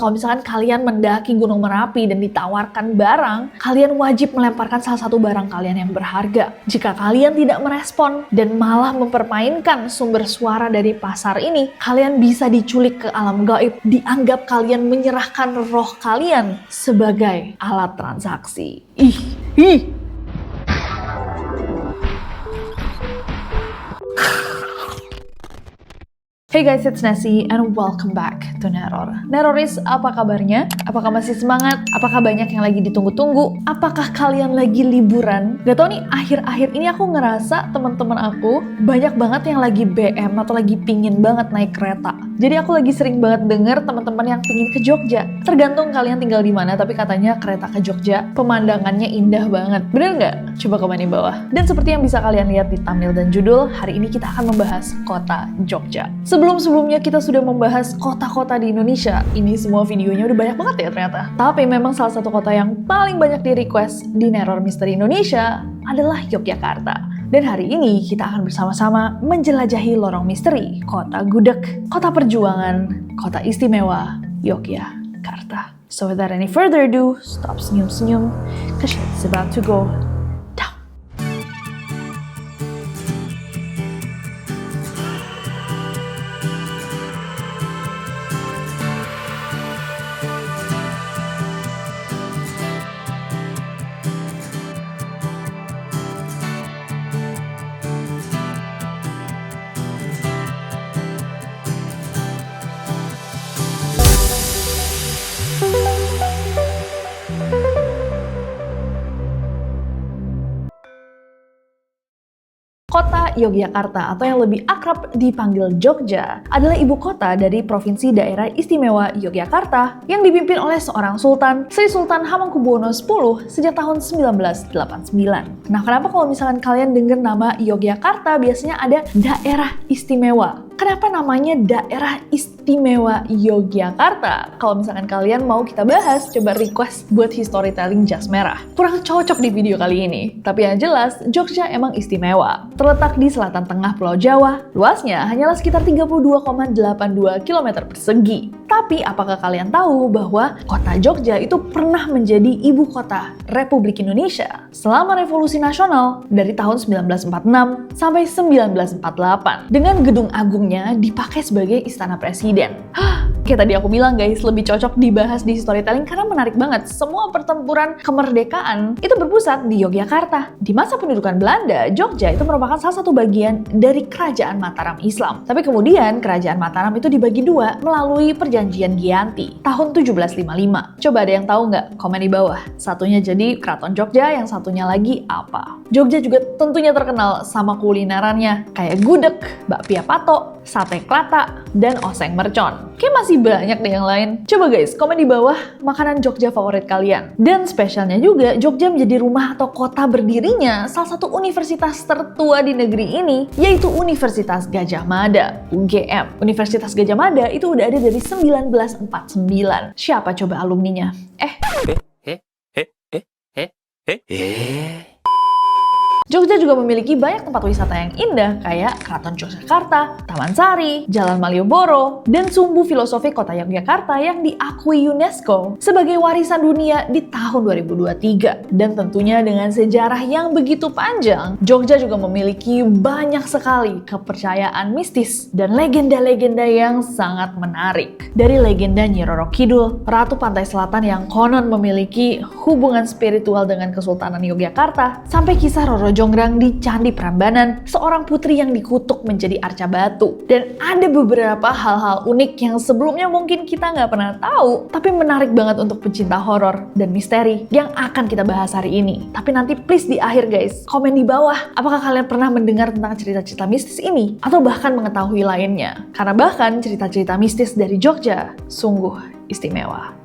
Kalau misalkan kalian mendaki Gunung Merapi dan ditawarkan barang, kalian wajib melemparkan salah satu barang kalian yang berharga. Jika kalian tidak merespon dan malah mempermainkan sumber suara dari pasar ini, kalian bisa diculik ke alam gaib. Dianggap kalian menyerahkan roh kalian sebagai alat transaksi. Ih. Hey guys, it's Nessie and welcome back to Neror. Neroris, apa kabarnya? Apakah masih semangat? Apakah banyak yang lagi ditunggu-tunggu? Apakah kalian lagi liburan? Gak tau nih, akhir-akhir ini aku ngerasa teman-teman aku banyak banget yang lagi BM atau lagi pingin banget naik kereta. Jadi aku lagi sering banget denger teman-teman yang pingin ke Jogja. Tergantung kalian tinggal di mana, tapi katanya kereta ke Jogja pemandangannya indah banget. Bener nggak? Coba komen di bawah. Dan seperti yang bisa kalian lihat di thumbnail dan judul, hari ini kita akan membahas kota Jogja. Sebelum-sebelumnya kita sudah membahas kota-kota di Indonesia. Ini semua videonya udah banyak banget ya ternyata. Tapi memang salah satu kota yang paling banyak di request di Neror Misteri Indonesia adalah Yogyakarta. Dan hari ini kita akan bersama-sama menjelajahi lorong misteri kota gudeg, kota perjuangan, kota istimewa Yogyakarta. So without any further ado, stop senyum-senyum, cause it's about to go down. Kota Yogyakarta atau yang lebih akrab dipanggil Jogja adalah ibu kota dari Provinsi Daerah Istimewa Yogyakarta yang dipimpin oleh seorang sultan, Sri Sultan Hamengkubuwono X sejak tahun 1989. Nah, kenapa kalau misalkan kalian dengar nama Yogyakarta biasanya ada daerah istimewa? Kenapa namanya daerah istimewa Yogyakarta? Kalau misalkan kalian mau kita bahas, coba request buat storytelling jas merah. Kurang cocok di video kali ini. Tapi yang jelas, Jogja emang istimewa. Terletak di selatan tengah Pulau Jawa, luasnya hanyalah sekitar 32,82 km persegi. Tapi apakah kalian tahu bahwa kota Jogja itu pernah menjadi ibu kota Republik Indonesia selama Revolusi Nasional dari tahun 1946 sampai 1948 dengan gedung agungnya dipakai sebagai istana presiden. Kayak tadi aku bilang guys, lebih cocok dibahas di storytelling karena menarik banget. Semua pertempuran kemerdekaan itu berpusat di Yogyakarta. Di masa pendudukan Belanda, Jogja itu merupakan salah satu bagian dari Kerajaan Mataram Islam. Tapi kemudian Kerajaan Mataram itu dibagi dua melalui Perjanjian Giyanti tahun 1755. Coba ada yang tahu nggak? Komen di bawah. Satunya jadi Keraton Jogja, yang satunya lagi apa? Jogja juga tentunya terkenal sama kulinerannya kayak gudeg, bakpia patok, sate klata, dan oseng mercon. Kayak masih banyak deh yang lain. Coba guys, komen di bawah makanan Jogja favorit kalian. Dan spesialnya juga, Jogja menjadi rumah atau kota berdirinya salah satu universitas tertua di negeri ini, yaitu Universitas Gadjah Mada, UGM. Universitas Gadjah Mada itu udah ada dari 1949. Siapa coba alumninya? Jogja juga memiliki banyak tempat wisata yang indah kayak Keraton Yogyakarta, Taman Sari, Jalan Malioboro, dan Sumbu Filosofi Kota Yogyakarta yang diakui UNESCO sebagai warisan dunia di tahun 2023. Dan tentunya dengan sejarah yang begitu panjang, Jogja juga memiliki banyak sekali kepercayaan mistis dan legenda-legenda yang sangat menarik. Dari legenda Nyi Roro Kidul, Ratu Pantai Selatan yang konon memiliki hubungan spiritual dengan Kesultanan Yogyakarta, sampai kisah Roro Jonggrang di Candi Prambanan, seorang putri yang dikutuk menjadi arca batu. Dan ada beberapa hal-hal unik yang sebelumnya mungkin kita nggak pernah tahu, tapi menarik banget untuk pecinta horor dan misteri yang akan kita bahas hari ini. Tapi nanti please di akhir guys, komen di bawah, apakah kalian pernah mendengar tentang cerita-cerita mistis ini? Atau bahkan mengetahui lainnya? Karena bahkan cerita-cerita mistis dari Jogja sungguh istimewa.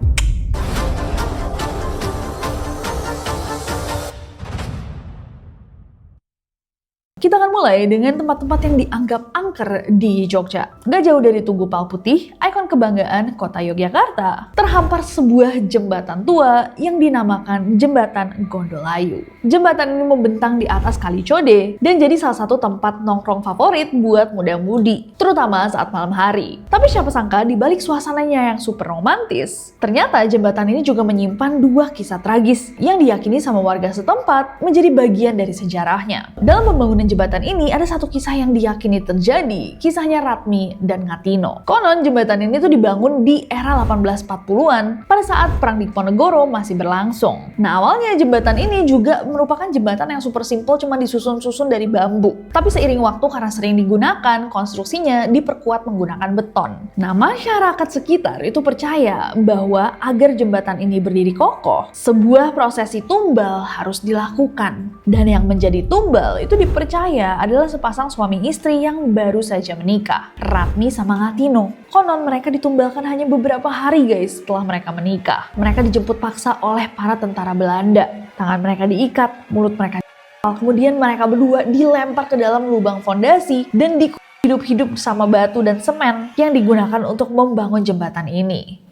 Kita akan mulai dengan tempat-tempat yang dianggap angker di Jogja. Gak jauh dari Tugu Palputih, ikon monumen kebanggaan kota Yogyakarta, terhampar sebuah jembatan tua yang dinamakan Jembatan Gondolayu. Jembatan ini membentang di atas Kali Code dan jadi salah satu tempat nongkrong favorit buat muda-mudi, terutama saat malam hari. Tapi siapa sangka di balik suasananya yang super romantis, ternyata jembatan ini juga menyimpan dua kisah tragis yang diyakini sama warga setempat menjadi bagian dari sejarahnya. Dalam pembangunan jembatan ini ada satu kisah yang diyakini terjadi, kisahnya Ratmi dan Ngatino. Konon jembatan ini tuh dibangun di era 1840-an pada saat Perang Diponegoro masih berlangsung. Nah, awalnya jembatan ini juga merupakan jembatan yang super simple, cuma disusun-susun dari bambu. Tapi seiring waktu karena sering digunakan, konstruksinya diperkuat menggunakan beton. Nah, masyarakat sekitar itu percaya bahwa agar jembatan ini berdiri kokoh, sebuah prosesi tumbal harus dilakukan. Dan yang menjadi tumbal itu dipercaya adalah sepasang suami istri yang baru saja menikah, Ratmi sama Ngatino. Konon mereka ditumbalkan hanya beberapa hari guys setelah mereka menikah. Mereka dijemput paksa oleh para tentara Belanda. Tangan mereka diikat, mulut mereka kemudian mereka berdua dilempar ke dalam lubang fondasi dan hidup-hidup sama batu dan semen yang digunakan untuk membangun jembatan ini.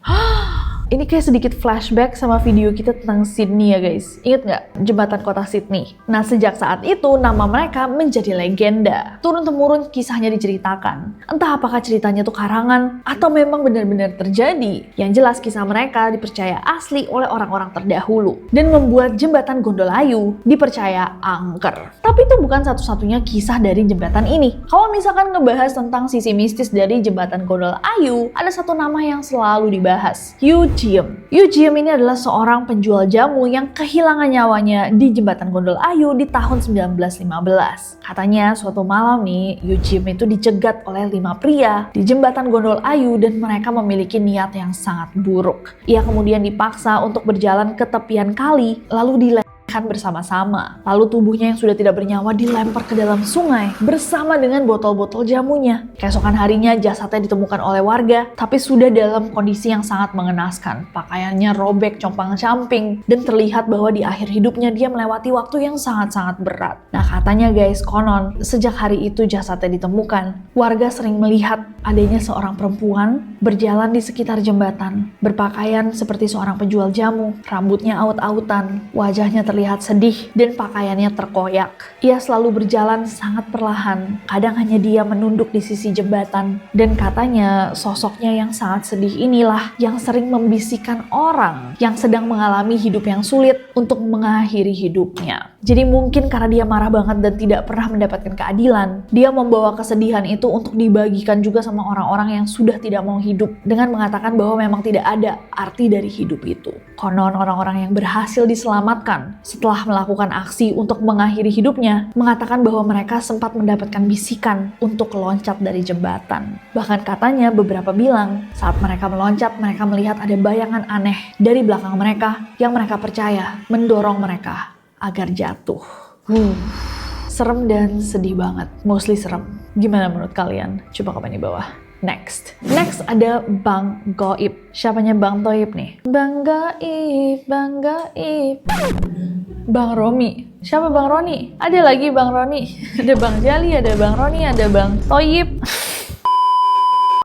Ini kayak sedikit flashback sama video kita tentang Sydney ya guys. Ingat nggak? Jembatan kota Sydney. Nah, sejak saat itu nama mereka menjadi legenda. Turun-temurun kisahnya diceritakan. Entah apakah ceritanya tuh karangan atau memang benar-benar terjadi. Yang jelas kisah mereka dipercaya asli oleh orang-orang terdahulu. Dan membuat jembatan Gondolayu dipercaya angker. Tapi itu bukan satu-satunya kisah dari jembatan ini. Kalau misalkan ngebahas tentang sisi mistis dari jembatan Gondolayu, ada satu nama yang selalu dibahas. Yu Jiem ini adalah seorang penjual jamu yang kehilangan nyawanya di jembatan Gondolayu di tahun 1915. Katanya suatu malam nih, Yu Jiem itu dicegat oleh 5 pria di jembatan Gondolayu dan mereka memiliki niat yang sangat buruk. Ia kemudian dipaksa untuk berjalan ke tepian kali lalu bersama-sama. Lalu tubuhnya yang sudah tidak bernyawa dilempar ke dalam sungai bersama dengan botol-botol jamunya. Keesokan harinya jasadnya ditemukan oleh warga, tapi sudah dalam kondisi yang sangat mengenaskan. Pakaiannya robek compang-camping dan terlihat bahwa di akhir hidupnya dia melewati waktu yang sangat-sangat berat. Nah, katanya guys, konon sejak hari itu jasadnya ditemukan, warga sering melihat adanya seorang perempuan berjalan di sekitar jembatan, berpakaian seperti seorang penjual jamu, rambutnya aut-autan, wajahnya terlihat sedih dan pakaiannya terkoyak. Ia selalu berjalan sangat perlahan, kadang hanya dia menunduk di sisi jembatan, dan katanya sosoknya yang sangat sedih inilah yang sering membisikkan orang yang sedang mengalami hidup yang sulit untuk mengakhiri hidupnya. Jadi mungkin karena dia marah banget dan tidak pernah mendapatkan keadilan, dia membawa kesedihan itu untuk dibagikan juga sama orang-orang yang sudah tidak mau hidup dengan mengatakan bahwa memang tidak ada arti dari hidup itu. Konon orang-orang yang berhasil diselamatkan setelah melakukan aksi untuk mengakhiri hidupnya mengatakan bahwa mereka sempat mendapatkan bisikan untuk loncat dari jembatan. Bahkan katanya beberapa bilang saat mereka meloncat mereka melihat ada bayangan aneh dari belakang mereka yang mereka percaya mendorong mereka agar jatuh. Serem dan sedih banget. Mostly serem. Gimana menurut kalian? Coba komen di bawah. Next ada Bang Goib. Siapanya Bang Toib nih? Bang Goib, Bang Goib. Bang Romi. Siapa Bang Roni? Ada lagi Bang Roni. Ada Bang Jali, ada Bang Roni, ada Bang Toib.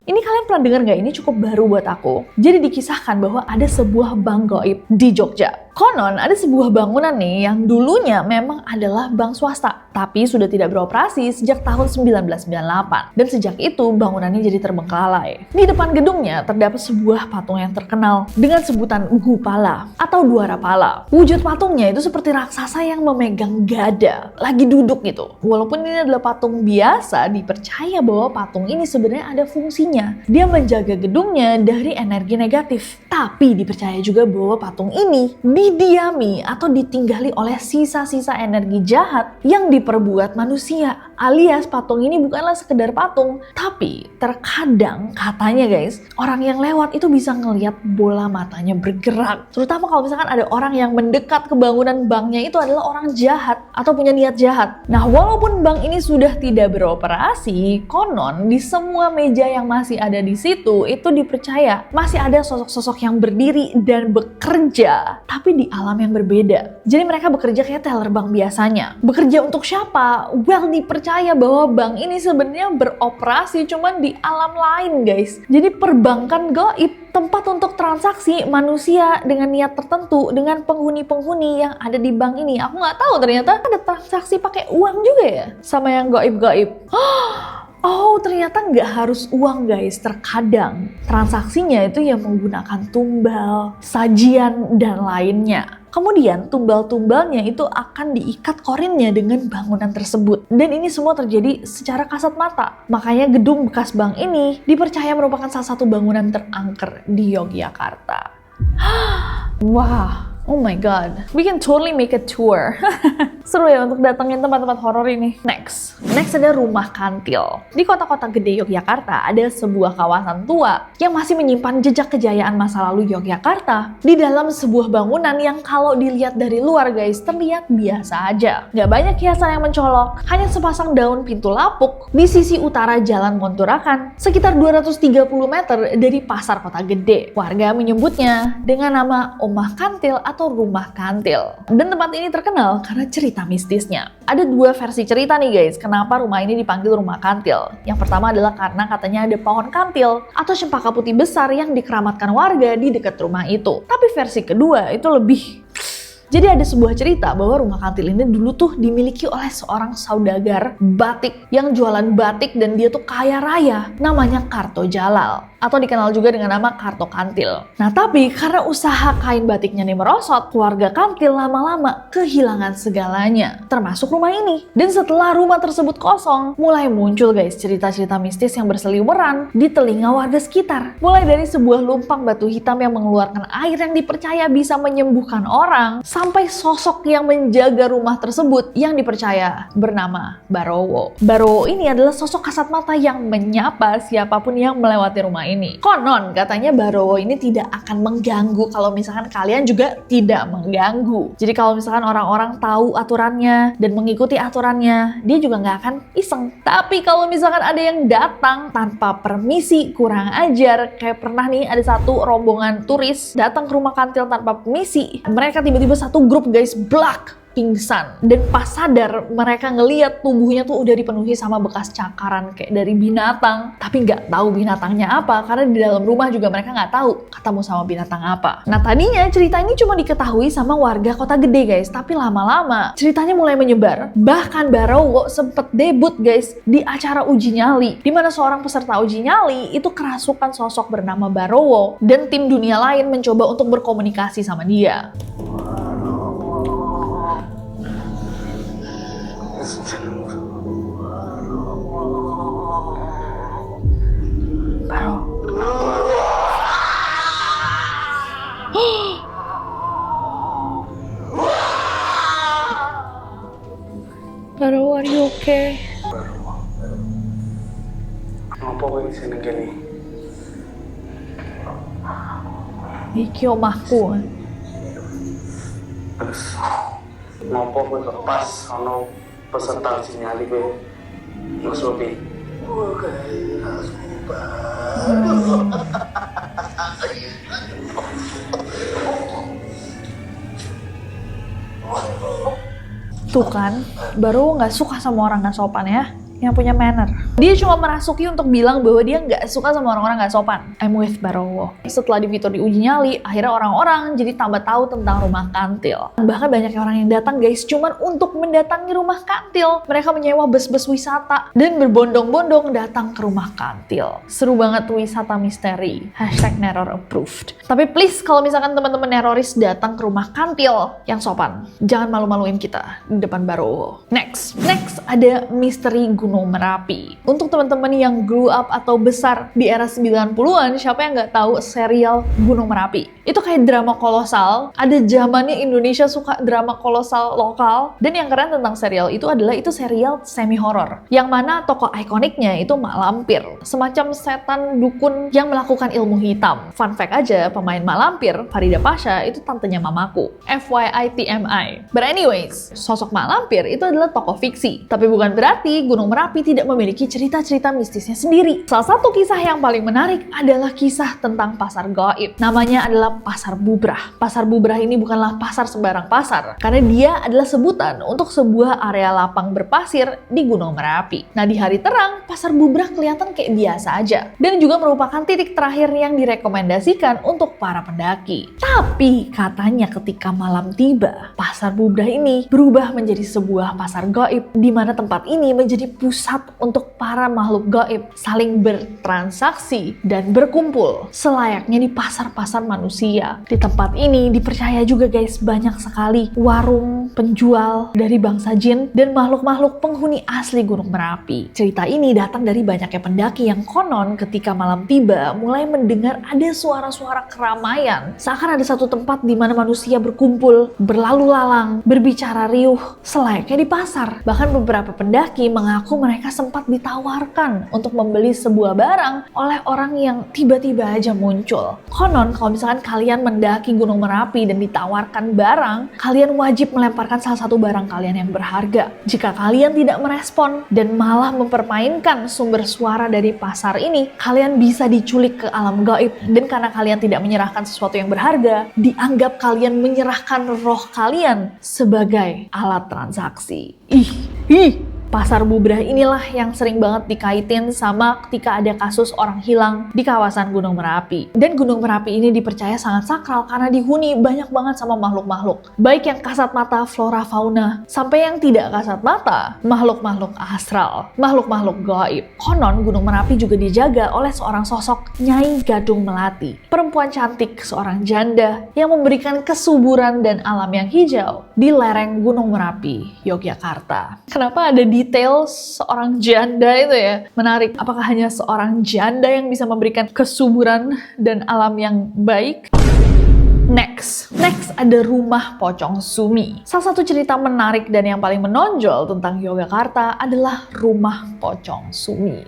Ini kalian pernah dengar nggak? Ini cukup baru buat aku. Jadi dikisahkan bahwa ada sebuah bank gaib di Jogja. Konon ada sebuah bangunan nih yang dulunya memang adalah bank swasta, tapi sudah tidak beroperasi sejak tahun 1998. Dan sejak itu bangunannya jadi terbengkalai. Di depan gedungnya terdapat sebuah patung yang terkenal dengan sebutan Gupala atau Dwara Pala. Wujud patungnya itu seperti raksasa yang memegang gada, lagi duduk gitu. Walaupun ini adalah patung biasa, dipercaya bahwa patung ini sebenarnya ada fungsinya. Dia menjaga gedungnya dari energi negatif. Tapi dipercaya juga bahwa patung ini didiami atau ditinggali oleh sisa-sisa energi jahat yang diperbuat manusia. Alias patung ini bukanlah sekedar patung, tapi terkadang katanya guys, orang yang lewat itu bisa ngelihat bola matanya bergerak. Terutama kalau misalkan ada orang yang mendekat ke bangunan banknya itu adalah orang jahat atau punya niat jahat. Nah, walaupun bank ini sudah tidak beroperasi, konon di semua meja yang masih ada di situ itu dipercaya masih ada sosok-sosok yang berdiri dan bekerja, tapi di alam yang berbeda. Jadi mereka bekerja kayak teller bank biasanya. Bekerja untuk siapa? Well, dipercaya percaya bahwa bank ini sebenarnya beroperasi cuman di alam lain, guys. Jadi perbankan gaib, tempat untuk transaksi manusia dengan niat tertentu dengan penghuni-penghuni yang ada di bank ini. Aku nggak tahu ternyata ada transaksi pakai uang juga ya sama yang gaib-gaib. Oh, ternyata nggak harus uang, guys. Terkadang transaksinya itu yang menggunakan tumbal, sajian, dan lainnya. Kemudian tumbal-tumbalnya itu akan diikat korinnya dengan bangunan tersebut. Dan ini semua terjadi secara kasat mata. Makanya gedung bekas bank ini dipercaya merupakan salah satu bangunan terangker di Yogyakarta. Wah. Oh my god, we can totally make a tour. Seru ya untuk datengin tempat-tempat horor ini. Next ada rumah kantil. Di kota-kota gede Yogyakarta ada sebuah kawasan tua yang masih menyimpan jejak kejayaan masa lalu Yogyakarta di dalam sebuah bangunan yang kalau dilihat dari luar, guys, terlihat biasa aja. Nggak banyak hiasan yang mencolok, hanya sepasang daun pintu lapuk di sisi utara Jalan Monturakan, sekitar 230 meter dari pasar kota gede. Warga menyebutnya dengan nama Omah Kantil atau Rumah Kantil. Dan tempat ini terkenal karena cerita mistisnya. Ada dua versi cerita nih, guys, kenapa rumah ini dipanggil Rumah Kantil. Yang pertama adalah karena katanya ada pohon kantil atau cempaka putih besar yang dikeramatkan warga di dekat rumah itu. Tapi versi kedua itu lebih... Jadi ada sebuah cerita bahwa rumah kantil ini dulu tuh dimiliki oleh seorang saudagar batik yang jualan batik dan dia tuh kaya raya, namanya Karto Jalal. Atau dikenal juga dengan nama Karto Kantil. Nah tapi karena usaha kain batiknya nih merosot, keluarga Kantil lama-lama kehilangan segalanya, termasuk rumah ini. Dan setelah rumah tersebut kosong, mulai muncul, guys, cerita-cerita mistis yang berseliweran di telinga warga sekitar. Mulai dari sebuah lumpang batu hitam yang mengeluarkan air yang dipercaya bisa menyembuhkan orang, sampai sosok yang menjaga rumah tersebut yang dipercaya bernama Barowo. Barowo ini adalah sosok kasat mata yang menyapa siapapun yang melewati rumah ini. Konon katanya Barowo ini tidak akan mengganggu kalau misalkan kalian juga tidak mengganggu. Jadi kalau misalkan orang-orang tahu aturannya dan mengikuti aturannya, dia juga nggak akan iseng. Tapi kalau misalkan ada yang datang tanpa permisi, kurang ajar, kayak pernah nih ada satu rombongan turis datang ke rumah kantil tanpa permisi. Mereka tiba-tiba satu grup, guys, blak, pingsan. Dan pas sadar, mereka ngeliat tubuhnya tuh udah dipenuhi sama bekas cakaran kayak dari binatang. Tapi nggak tahu binatangnya apa, karena di dalam rumah juga mereka nggak tahu ketemu sama binatang apa. Nah tadinya cerita ini cuma diketahui sama warga kota gede, guys. Tapi lama-lama ceritanya mulai menyebar. Bahkan Barowo sempet debut, guys, di acara uji nyali. Dimana seorang peserta uji nyali itu kerasukan sosok bernama Barowo. Dan tim dunia lain mencoba untuk berkomunikasi sama dia. Baro, are you okay? Ngapa kowe sing kene? Iki omahku. Terus ngapa kowe kok pas ana peserta uji nyali kowe musuhi? Tuh kan, baru nggak suka sama orang nggak sopan ya, yang punya manner. Dia cuma merasuki untuk bilang bahwa dia nggak suka sama orang-orang nggak sopan. I'm with Barowo. Setelah difitur di uji nyali, akhirnya orang-orang jadi tambah tahu tentang rumah kantil. Bahkan banyak orang yang datang, guys, cuman untuk mendatangi rumah kantil. Mereka menyewa bus-bus wisata dan berbondong-bondong datang ke rumah kantil. Seru banget wisata misteri. #Neror approved. Tapi please, kalau misalkan teman-teman neroris datang ke rumah kantil yang sopan, jangan malu-maluin kita di depan Barowo. Next ada misteri Gunung Merapi. Untuk teman-teman yang grew up atau besar di era 90-an, siapa yang nggak tahu serial Gunung Merapi? Itu kayak drama kolosal. Ada zamannya Indonesia suka drama kolosal lokal. Dan yang keren tentang serial itu adalah itu serial semi-horor. Yang mana tokoh ikoniknya itu Mak Lampir. Semacam setan dukun yang melakukan ilmu hitam. Fun fact aja, pemain Mak Lampir, Farida Pasha, itu tantenya mamaku. FYI TMI. But anyways, sosok Mak Lampir itu adalah tokoh fiksi. Tapi bukan berarti Gunung Merapi Merapi tidak memiliki cerita-cerita mistisnya sendiri. Salah satu kisah yang paling menarik adalah kisah tentang pasar gaib. Namanya adalah Pasar Bubrah. Pasar Bubrah ini bukanlah pasar sembarang pasar, karena dia adalah sebutan untuk sebuah area lapang berpasir di Gunung Merapi. Nah, di hari terang, Pasar Bubrah kelihatan kayak biasa aja, dan juga merupakan titik terakhir yang direkomendasikan untuk para pendaki. Tapi katanya ketika malam tiba, Pasar Bubrah ini berubah menjadi sebuah pasar gaib, di mana tempat ini menjadi pusat untuk para makhluk gaib saling bertransaksi dan berkumpul selayaknya di pasar-pasar manusia. Di tempat ini dipercaya juga guys, banyak sekali warung penjual dari bangsa jin dan makhluk-makhluk penghuni asli Gunung Merapi. Cerita ini datang dari banyaknya pendaki yang konon ketika malam tiba mulai mendengar ada suara-suara keramaian. Seakan ada satu tempat di mana manusia berkumpul, berlalu lalang, berbicara riuh, selayaknya di pasar. Bahkan beberapa pendaki mengaku mereka sempat ditawarkan untuk membeli sebuah barang oleh orang yang tiba-tiba aja muncul. Konon kalau misalkan kalian mendaki Gunung Merapi dan ditawarkan barang, kalian wajib melemparkan salah satu barang kalian yang berharga. Jika kalian tidak merespon dan malah mempermainkan sumber suara dari pasar ini, kalian bisa diculik ke alam gaib. Dan karena kalian tidak menyerahkan sesuatu yang berharga, dianggap kalian menyerahkan roh kalian sebagai alat transaksi. Pasar Bubrah inilah yang sering banget dikaitin sama ketika ada kasus orang hilang di kawasan Gunung Merapi. Dan Gunung Merapi ini dipercaya sangat sakral karena dihuni banyak banget sama makhluk-makhluk. Baik yang kasat mata flora fauna, sampai yang tidak kasat mata, makhluk-makhluk astral, makhluk-makhluk gaib. Konon Gunung Merapi juga dijaga oleh seorang sosok Nyai Gadung Melati. Perempuan cantik, seorang janda yang memberikan kesuburan dan alam yang hijau di lereng Gunung Merapi, Yogyakarta. Kenapa ada detail seorang janda itu ya? Menarik. Apakah hanya seorang janda yang bisa memberikan kesuburan dan alam yang baik? Next ada Rumah Pocong Sumi. Salah satu cerita menarik dan yang paling menonjol tentang Yogyakarta adalah Rumah Pocong Sumi.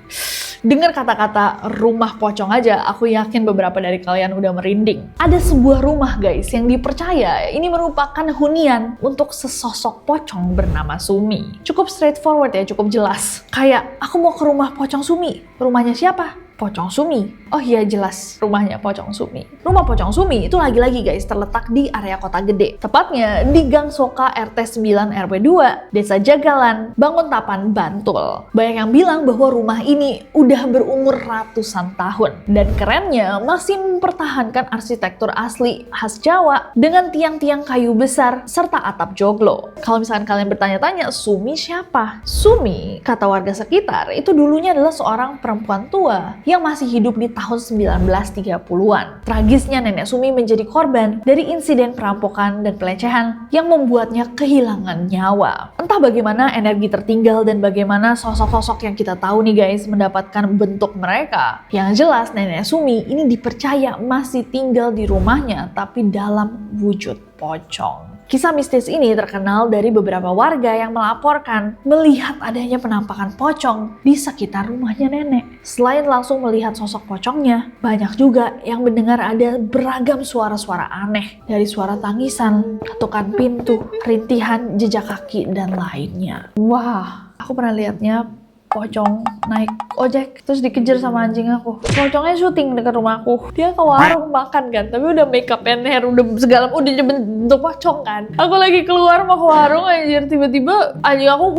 Dengar kata-kata rumah pocong aja, aku yakin beberapa dari kalian udah merinding. Ada sebuah rumah guys yang dipercaya ini merupakan hunian untuk sesosok pocong bernama Sumi. Cukup straightforward ya, cukup jelas. Kayak, aku mau ke rumah Pocong Sumi. Rumahnya siapa? Pocong Sumi. Oh iya jelas, rumahnya Pocong Sumi. Rumah Pocong Sumi itu lagi-lagi guys terletak di area Kota Gede. Tepatnya di Gang Soka RT 9 RW 2, Desa Jagalan, Banguntapan, Bantul. Banyak yang bilang bahwa rumah ini udah berumur ratusan tahun. Dan kerennya masih mempertahankan arsitektur asli khas Jawa dengan tiang-tiang kayu besar serta atap joglo. Kalau misalkan kalian bertanya-tanya, Sumi siapa? Sumi, kata warga sekitar, itu dulunya adalah seorang perempuan tua yang masih hidup di tahun 1930-an. Tragisnya nenek Sumi menjadi korban dari insiden perampokan dan pelecehan yang membuatnya kehilangan nyawa. Entah bagaimana energi tertinggal dan bagaimana sosok-sosok yang kita tahu nih guys mendapatkan bentuk mereka. Yang jelas nenek Sumi ini dipercaya masih tinggal di rumahnya tapi dalam wujud pocong. Kisah mistis ini terkenal dari beberapa warga yang melaporkan melihat adanya penampakan pocong di sekitar rumahnya nenek. Selain langsung melihat sosok pocongnya, banyak juga yang mendengar ada beragam suara-suara aneh. Dari suara tangisan, ketukan pintu, rintihan, jejak kaki, dan lainnya. Wah, aku pernah lihatnya pocong naik ojek terus dikejar sama anjing aku. Pocongnya syuting dekat rumahku. Dia ke warung makan kan, tapi udah make up and hair, udah segala, udah bentuk pocong kan. Aku lagi keluar mau ke warung anjir, tiba-tiba anjing aku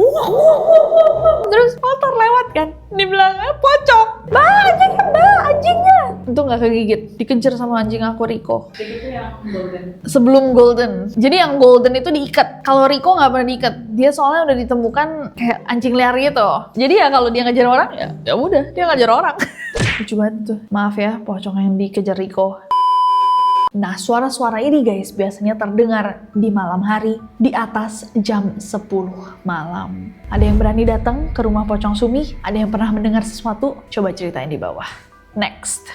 terus motor lewat kan. Di belakangnya pocong. Anjingnya. Itu nggak kegigit, dikejar sama anjing aku Riko. Itu yang golden. Sebelum golden. Jadi yang golden itu diikat. Kalau Riko nggak pernah diikat. Dia soalnya udah ditemukan kayak anjing liar gitu. Jadi ya kalau dia ngejar orang ya udah dia ngejar orang. Lucu banget tuh. Maaf ya pocong yang dikejar Riko. Nah, suara-suara ini guys biasanya terdengar di malam hari di atas jam 10 malam. Ada yang berani datang ke rumah Pocong Sumi? Ada yang pernah mendengar sesuatu? Coba ceritain di bawah. Next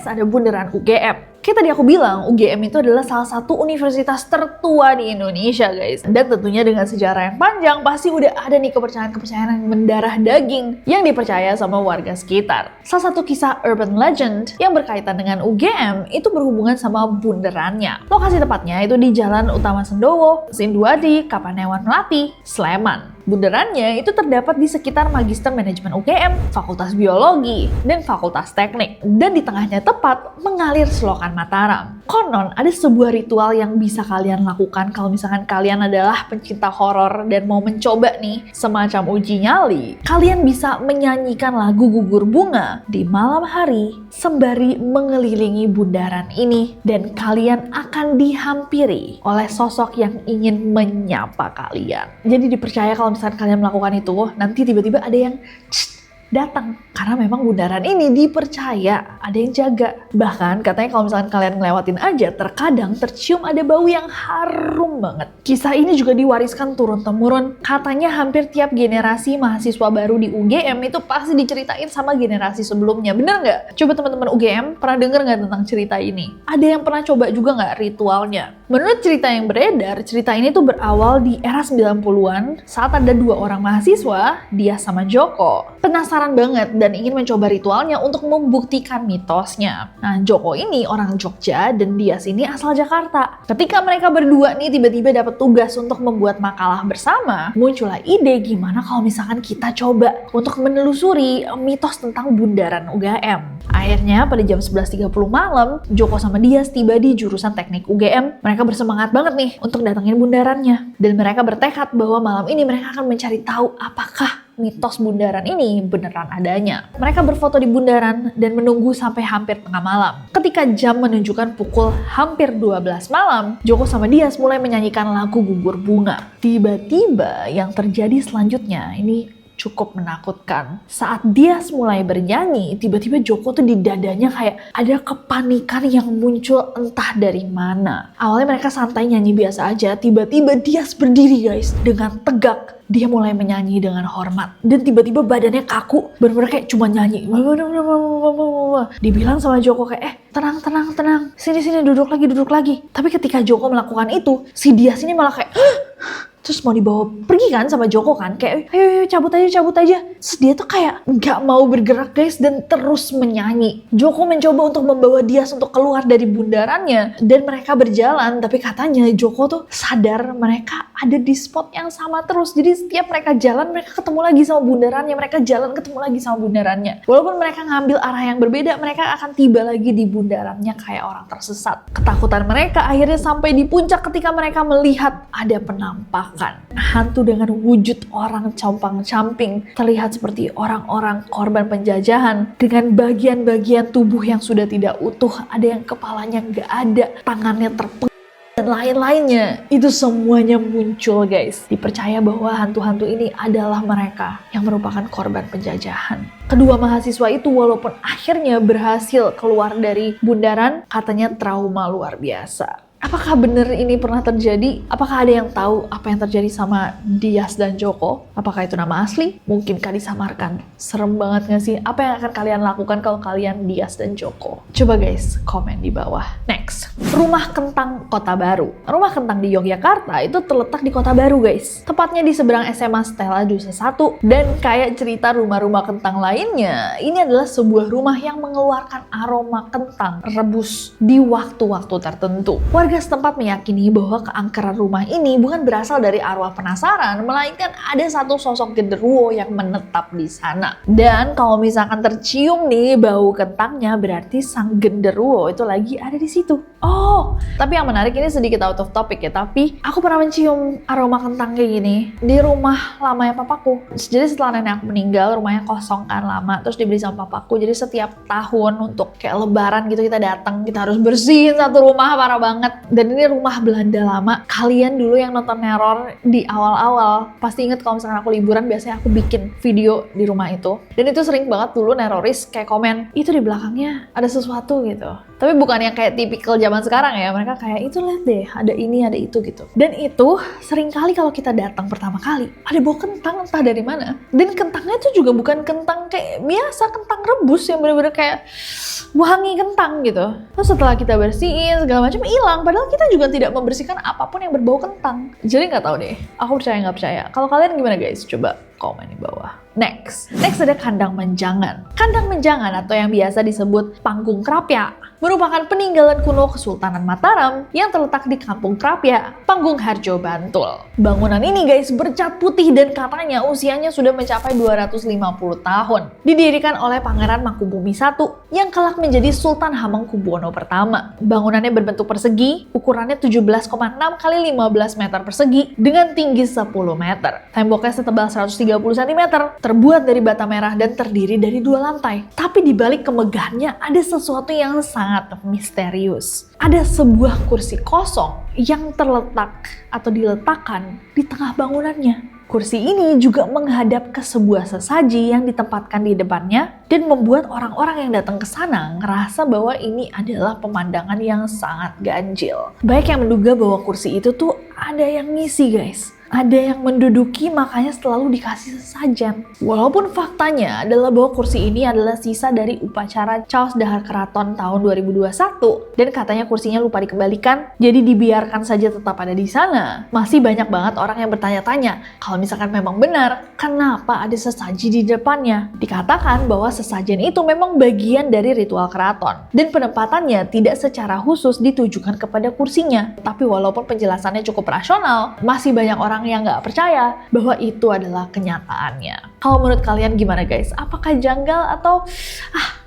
ada bundaran UGM. Kayak tadi aku bilang, UGM itu adalah salah satu universitas tertua di Indonesia, guys. Dan tentunya dengan sejarah yang panjang, pasti udah ada nih kepercayaan-kepercayaan yang mendarah daging yang dipercaya sama warga sekitar. Salah satu kisah urban legend yang berkaitan dengan UGM itu berhubungan sama bundarannya. Lokasi tepatnya itu di Jalan Utama Sendowo, Sinduadi, Kapanewon Melati, Sleman. Bundarannya itu terdapat di sekitar Magister Manajemen UGM, Fakultas Biologi, dan Fakultas Teknik. Dan di tengahnya tepat mengalir selokan Mataram. Konon ada sebuah ritual yang bisa kalian lakukan kalau misalkan kalian adalah pencinta horor dan mau mencoba nih semacam uji nyali. Kalian bisa menyanyikan lagu Gugur Bunga di malam hari sembari mengelilingi bundaran ini, dan kalian akan dihampiri oleh sosok yang ingin menyapa kalian. Jadi dipercaya kalau misalkan kalian melakukan itu, nanti tiba-tiba ada yang datang. Karena memang bundaran ini dipercaya ada yang jaga. Bahkan katanya kalau misalkan kalian ngelewatin aja, terkadang tercium ada bau yang harum banget. Kisah ini juga diwariskan turun-temurun. Katanya hampir tiap generasi mahasiswa baru di UGM itu pasti diceritain sama generasi sebelumnya. Bener nggak? Coba teman-teman UGM pernah denger nggak tentang cerita ini? Ada yang pernah coba juga nggak ritualnya? Menurut cerita yang beredar, cerita ini tuh berawal di era 90-an saat ada dua orang mahasiswa, Dias sama Joko. Penasaran banget dan ingin mencoba ritualnya untuk membuktikan mitosnya. Nah, Joko ini orang Jogja dan Dias ini asal Jakarta. Ketika mereka berdua nih tiba-tiba dapat tugas untuk membuat makalah bersama, muncullah ide gimana kalau misalkan kita coba untuk menelusuri mitos tentang bundaran UGM. Akhirnya pada jam 11.30 malam, Joko sama Dias tiba di jurusan teknik UGM. Mereka bersemangat banget nih untuk datengin bundarannya. Dan mereka bertekad bahwa malam ini mereka akan mencari tahu apakah mitos bundaran ini beneran adanya. Mereka berfoto di bundaran dan menunggu sampai hampir tengah malam. Ketika jam menunjukkan pukul hampir 12 malam, Joko sama Dias mulai menyanyikan lagu Gugur Bunga. Tiba-tiba yang terjadi selanjutnya ini cukup menakutkan. Saat Dias mulai bernyanyi, tiba-tiba Joko tuh di dadanya kayak ada kepanikan yang muncul entah dari mana. Awalnya mereka santai nyanyi biasa aja, tiba-tiba Dias berdiri guys, dengan tegak. Dia mulai menyanyi dengan hormat. Dan tiba-tiba badannya kaku, bener-bener kayak cuma nyanyi. Dibilang sama Joko kayak, tenang. Sini, duduk lagi. Tapi ketika Joko melakukan itu, si Dias ini malah kayak, terus mau dibawa pergi kan sama Joko kan, kayak ayo cabut aja. Terus dia tuh kayak nggak mau bergerak guys dan terus menyanyi. Joko mencoba untuk membawa Dias untuk keluar dari bundarannya dan mereka berjalan, tapi katanya Joko tuh sadar mereka ada di spot yang sama terus. Jadi setiap mereka jalan mereka ketemu lagi sama bundarannya, mereka jalan ketemu lagi sama bundarannya. Walaupun mereka ngambil arah yang berbeda, mereka akan tiba lagi di bundarannya kayak orang tersesat. Ketakutan mereka akhirnya sampai di puncak ketika mereka melihat ada penampakan. Hantu dengan wujud orang compang-camping, terlihat seperti orang-orang korban penjajahan dengan bagian-bagian tubuh yang sudah tidak utuh, ada yang kepalanya nggak ada, tangannya terpegang dan lain-lainnya. Itu semuanya muncul guys. Dipercaya bahwa hantu-hantu ini adalah mereka yang merupakan korban penjajahan. Kedua mahasiswa itu walaupun akhirnya berhasil keluar dari bundaran, katanya trauma luar biasa. Apakah benar ini pernah terjadi? Apakah ada yang tahu apa yang terjadi sama Dias dan Joko? Apakah itu nama asli? Mungkinkah disamarkan? Serem banget gak sih? Apa yang akan kalian lakukan kalau kalian Dias dan Joko? Coba guys, komen di bawah. Next, Rumah Kentang Kota Baru. Rumah Kentang di Yogyakarta itu terletak di Kota Baru guys. Tepatnya di seberang SMA Stella Dusa 1. Dan kayak cerita rumah-rumah kentang lainnya, ini adalah sebuah rumah yang mengeluarkan aroma kentang rebus di waktu-waktu tertentu. Warga setempat meyakini bahwa keangkeran rumah ini bukan berasal dari arwah penasaran, melainkan ada satu sosok genderuwo yang menetap di sana. Dan kalau misalkan tercium nih bau kentangnya, berarti sang genderuwo itu lagi ada di situ. Oh, tapi yang menarik ini sedikit out of topic ya, tapi aku pernah mencium aroma kentang kayak gini di rumah lamanya papaku. Jadi setelah nenek aku meninggal, rumahnya kosong kan lama, terus dibeli sama papaku. Jadi setiap tahun untuk kayak lebaran gitu kita datang, kita harus bersihin satu rumah, parah banget. Dan ini rumah Belanda lama. Kalian dulu yang nonton Neror di awal-awal pasti inget kalau misalkan aku liburan biasanya aku bikin video di rumah itu. Dan itu sering banget dulu Neroris kayak komen, itu di belakangnya ada sesuatu gitu. Tapi bukan yang kayak tipikal zaman sekarang ya. Mereka kayak itu lihat deh, ada ini, ada itu gitu. Dan itu seringkali kalau kita datang pertama kali, ada bau kentang entah dari mana. Dan kentangnya itu juga bukan kentang kayak biasa, kentang rebus yang bener-bener kayak wangi kentang gitu. Terus setelah kita bersihin segala macam hilang. Padahal kita juga tidak membersihkan apapun yang berbau kentang. Jadi nggak tahu deh. Aku percaya nggak percaya. Kalau kalian gimana guys? Coba komen di bawah. Next ada kandang menjangan. Kandang menjangan atau yang biasa disebut Panggung Krapya merupakan peninggalan kuno Kesultanan Mataram yang terletak di Kampung Krapya, Panggung Harjo, Bantul. Bangunan ini guys bercat putih dan katanya usianya sudah mencapai 250 tahun. Didirikan oleh Pangeran Mangkubumi I yang kelak menjadi Sultan Hamengkubuwono pertama. Bangunannya berbentuk persegi, ukurannya 17,6 kali 15 meter persegi dengan tinggi 10 meter. Temboknya setebal 130 cm, terbuat dari bata merah dan terdiri dari 2 lantai. Tapi di balik kemegahannya ada sesuatu yang sangat misterius. Ada sebuah kursi kosong yang terletak atau diletakkan di tengah bangunannya. Kursi ini juga menghadap ke sebuah sesaji yang ditempatkan di depannya dan membuat orang-orang yang datang ke sana ngerasa bahwa ini adalah pemandangan yang sangat ganjil. Baik yang menduga bahwa kursi itu tuh ada yang ngisi guys. Ada yang menduduki, makanya selalu dikasih sesajen. Walaupun faktanya adalah bahwa kursi ini adalah sisa dari upacara Caos Dahar Keraton tahun 2021 dan katanya kursinya lupa dikembalikan, jadi dibiarkan saja tetap ada di sana. Masih banyak banget orang yang bertanya-tanya, kalau misalkan memang benar, kenapa ada sesaji di depannya? Dikatakan bahwa sesajen itu memang bagian dari ritual keraton dan penempatannya tidak secara khusus ditujukan kepada kursinya. Tapi walaupun penjelasannya cukup rasional, masih banyak orang yang nggak percaya bahwa itu adalah kenyataannya. Kalau menurut kalian gimana guys? Apakah janggal atau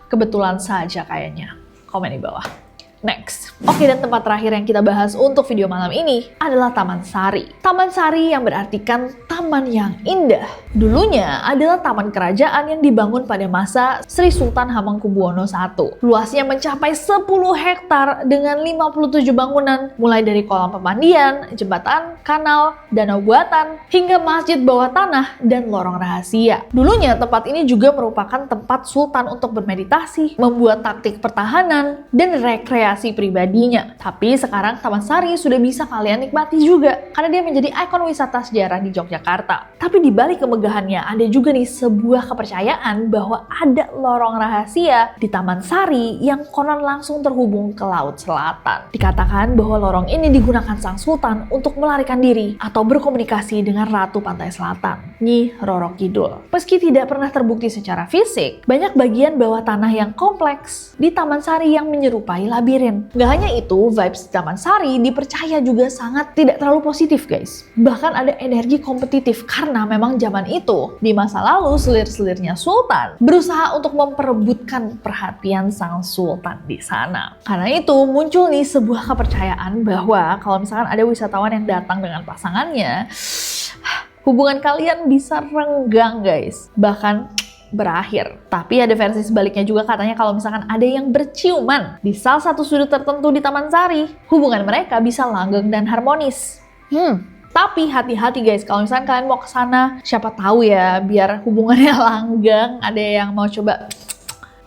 kebetulan saja kayaknya? Komen di bawah. Next. Oke, dan tempat terakhir yang kita bahas untuk video malam ini adalah Taman Sari. Taman Sari yang berartikan taman yang indah. Dulunya adalah taman kerajaan yang dibangun pada masa Sri Sultan Hamengkubuwono I. Luasnya mencapai 10 hektar dengan 57 bangunan, mulai dari kolam pemandian, jembatan, kanal, danau buatan, hingga masjid bawah tanah dan lorong rahasia. Dulunya tempat ini juga merupakan tempat Sultan untuk bermeditasi, membuat taktik pertahanan, dan rekreasi pribadinya. Tapi sekarang Taman Sari sudah bisa kalian nikmati juga karena dia menjadi ikon wisata sejarah di Yogyakarta. Tapi di balik kemegahannya ada juga nih sebuah kepercayaan bahwa ada lorong rahasia di Taman Sari yang konon langsung terhubung ke Laut Selatan. Dikatakan bahwa lorong ini digunakan sang sultan untuk melarikan diri atau berkomunikasi dengan Ratu Pantai Selatan, Nyi Roro Kidul. Meski tidak pernah terbukti secara fisik, banyak bagian bawah tanah yang kompleks di Taman Sari yang menyerupai labirin. Gak hanya itu, vibes di Taman Sari dipercaya juga sangat tidak terlalu positif guys. Bahkan ada energi kompetitif karena memang zaman itu, di masa lalu selir-selirnya sultan berusaha untuk memperebutkan perhatian sang sultan di sana. Karena itu muncul nih sebuah kepercayaan bahwa kalau misalkan ada wisatawan yang datang dengan pasangannya, hubungan kalian bisa renggang guys. Bahkan berakhir. Tapi ada versi sebaliknya juga, katanya kalau misalkan ada yang berciuman di salah satu sudut tertentu di Taman Sari, hubungan mereka bisa langgeng dan harmonis. Tapi hati-hati guys, kalau misalkan kalian mau ke sana, siapa tahu ya biar hubungannya langgeng, ada yang mau coba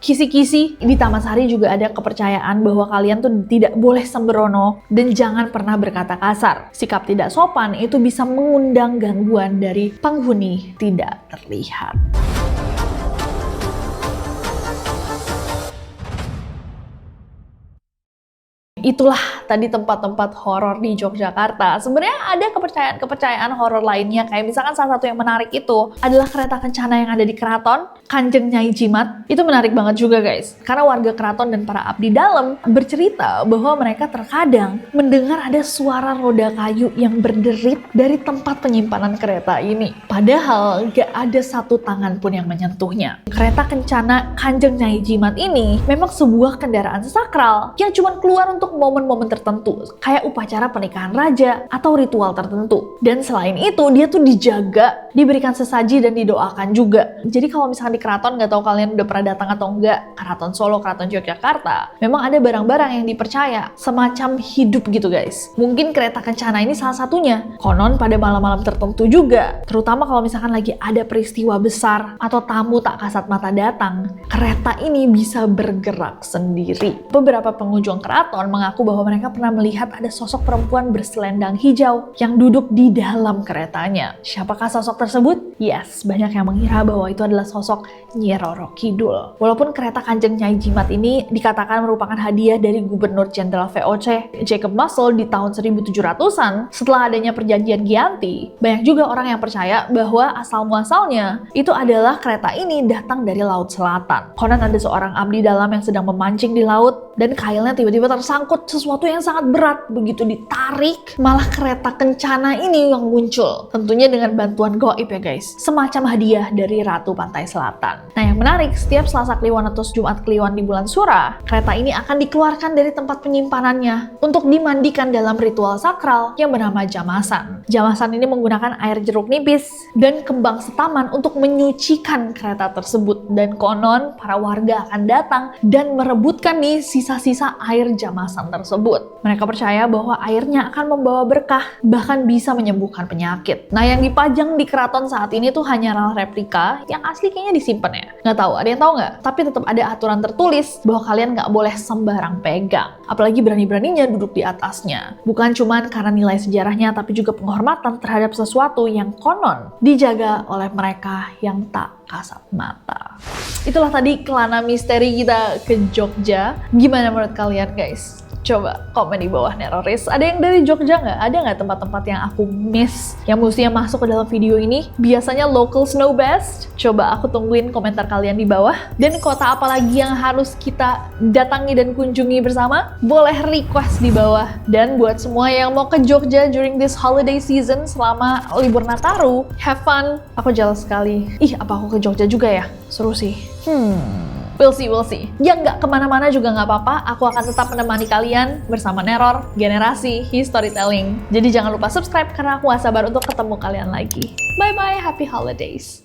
kisi-kisi. Di Taman Sari juga ada kepercayaan bahwa kalian tuh tidak boleh sembrono dan jangan pernah berkata kasar. Sikap tidak sopan itu bisa mengundang gangguan dari penghuni tidak terlihat. Itulah tadi tempat-tempat horor di Yogyakarta. Sebenarnya ada kepercayaan horor lainnya, kayak misalkan salah satu yang menarik itu adalah kereta kencana yang ada di keraton, Kanjeng Nyai Jimat. Itu menarik banget juga guys, karena warga keraton dan para abdi dalam bercerita bahwa mereka terkadang mendengar ada suara roda kayu yang berderit dari tempat penyimpanan kereta ini. Padahal gak ada satu tangan pun yang menyentuhnya. Kereta kencana Kanjeng Nyai Jimat ini memang sebuah kendaraan sakral yang cuma keluar untuk momen-momen tertentu, kayak upacara pernikahan raja atau ritual tertentu. Dan selain itu, dia tuh dijaga, diberikan sesaji dan didoakan juga. Jadi kalau misalkan di keraton, nggak tahu kalian udah pernah datang atau enggak, Keraton Solo, Keraton Yogyakarta, memang ada barang-barang yang dipercaya semacam hidup gitu guys. Mungkin kereta kencana ini salah satunya. Konon pada malam-malam tertentu juga, terutama kalau misalkan lagi ada peristiwa besar atau tamu tak kasat mata datang, kereta ini bisa bergerak sendiri. Beberapa pengunjung keraton mengaku bahwa mereka pernah melihat ada sosok perempuan berselendang hijau yang duduk di dalam keretanya. Siapakah sosok tersebut? Yes, banyak yang mengira bahwa itu adalah sosok Nyi Roro Kidul. Walaupun kereta Kanjeng Nyai Jimat ini dikatakan merupakan hadiah dari Gubernur Jenderal VOC Jacob Muscle di tahun 1700-an setelah adanya perjanjian Gianti, banyak juga orang yang percaya bahwa asal-muasalnya itu adalah kereta ini datang dari Laut Selatan. Konon ada seorang abdi dalam yang sedang memancing di laut dan kailnya tiba-tiba tersangkut sesuatu yang sangat berat. Begitu ditarik, malah kereta kencana ini yang muncul. Tentunya dengan bantuan gaib ya guys. Semacam hadiah dari Ratu Pantai Selatan. Nah yang menarik, setiap Selasa Kliwon atau Jumat Kliwon di bulan Sura, kereta ini akan dikeluarkan dari tempat penyimpanannya untuk dimandikan dalam ritual sakral yang bernama jamasan. Jamasan ini menggunakan air jeruk nipis dan kembang setaman untuk menyucikan kereta tersebut. Dan konon para warga akan datang dan merebutkan nih sisa-sisa air jamasan tersebut. Mereka percaya bahwa airnya akan membawa berkah, bahkan bisa menyembuhkan penyakit. Nah yang dipajang di keraton saat ini tuh hanyalah replika, yang asli kayaknya disimpan ya. Nggak tahu, ada yang tahu nggak? Tapi tetap ada aturan tertulis bahwa kalian nggak boleh sembarang pegang. Apalagi berani-beraninya duduk di atasnya. Bukan cuman karena nilai sejarahnya, tapi juga penghormatan terhadap sesuatu yang konon dijaga oleh mereka yang tak kasat mata. Itulah tadi kelana misteri kita ke Jogja. Gimana menurut kalian guys? Coba komen di bawah Neroris. Ada yang dari Jogja nggak? Ada nggak tempat-tempat yang aku miss, yang mestinya masuk ke dalam video ini? Biasanya locals know best. Coba aku tungguin komentar kalian di bawah. Dan kota apa lagi yang harus kita datangi dan kunjungi bersama? Boleh request di bawah. Dan buat semua yang mau ke Jogja during this holiday season selama libur Nataru, have fun. Aku jelas sekali. Ih, apa aku ke Jogja juga ya? Seru sih. We'll see. Yang nggak kemana-mana juga nggak apa-apa, aku akan tetap menemani kalian bersama Neror, Generasi Historytelling. Jadi jangan lupa subscribe karena aku gak sabar untuk ketemu kalian lagi. Bye-bye, happy holidays.